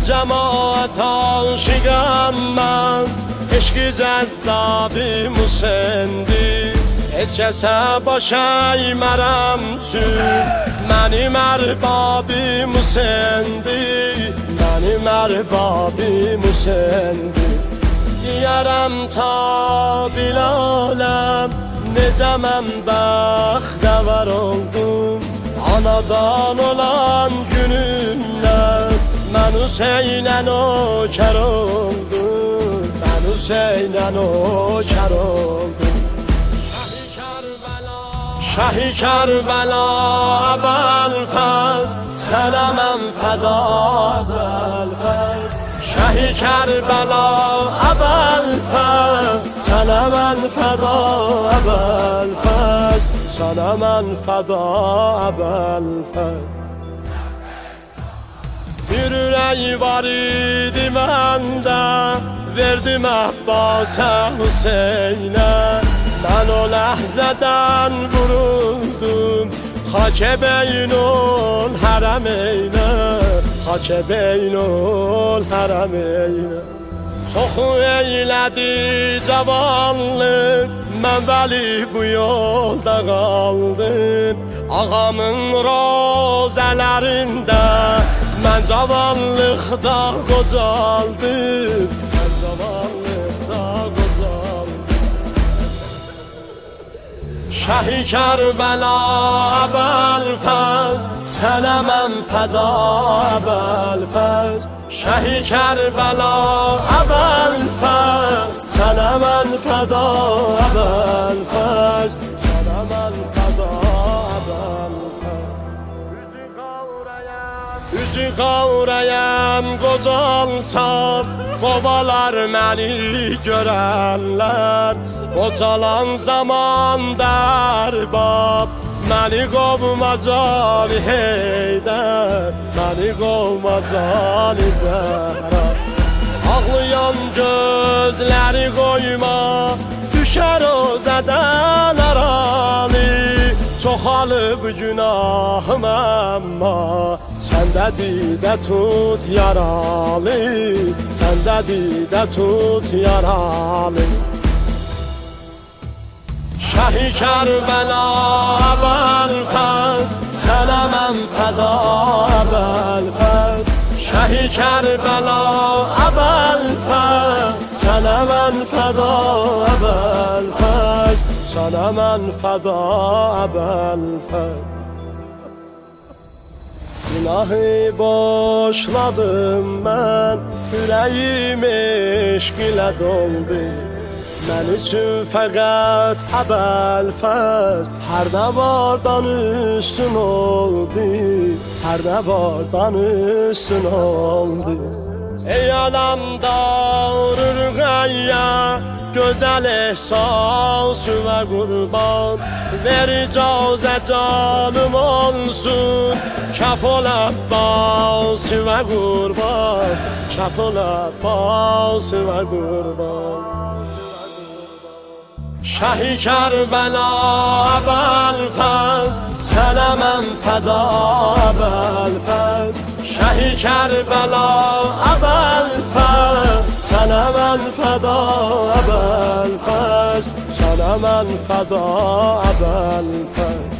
cemaat aşıqam mən, eşqi cəzzabim Hüseyindir. Heç kəsə baş əymərəm çün, mənim ərbabim Hüseyindir, mənim ərbabim Hüseyindir. Deyərəm ta bilaləm, necə mən bəxtəvər oldum. Anadan olan günümdən mən Hüseynə nökər oldum, mən Hüseynə nökər oldum. Şahi Kərbəla Əbəlfəz, sənə mən fəda Əbəlfəz. Şahi Kərbəla Əbəlfəz, sənə mən fəda Əbəlfəz, sənə mən fəda Əbəlfəz. Bir ürək var idi məndə, verdim Əbbasə Hüseynə. Mən o ləhzədən vuruldum, xakə beynul hərəmeynə, xakə beynul hərəmeynə. Çoxu eylədi cavanlıq, mən vəli bu yolda qaldım. Ağamın rozələrində mən cavanlıqda qocaldım, mən cavanlıqda qocaldım. Şahi Kərbəla Əbəlfəz, sənə mən fəda Əbəlfəz. Şahi Kərbəla Əbəlfəz, sənə mən fəda Əbəlfəz, sənə mən fəda Əbəlfəz. Üzü qavrayam qocalsam, qovalar məni görənlər. Qocalan zaman dərbab, məni qovma cani Heydər, məni qovma cani Zəhra. Ağlayan gözləri qoyma, düşər o zədən aralı. Çoxalıb günahım əmma, səndə didə tut yaralı, səndə didə tut yaralı. Şahi Kərbəla Əbəlfəz, sənə mən fəda Əbəlfəz. Şahi Kərbəla Əbəlfəz, sənə mən fəda Əbəlfəz, sənə mən fəda Əbəlfəz. Günahı boşladım mən, ürəyim eşq ilə doldu. Mən üçün fəqət Əbəlfəz, hər nə vardan üstün oldu, hər nə vardan üstün oldu. Ey anam darır qayya, gözəl ehsası və qurban. Ver icazə canım olsun, kəf ol Əbbası və qurban, kəf ol Əbbası və qurban. Şahi Kərbəla Əbəlfəz, sənə mən fəda Əbəlfəz. Şahi Kərbəla Əbəlfəz, sənə mən fəda Əbəlfəz, sənə mən fəda Əbəlfəz.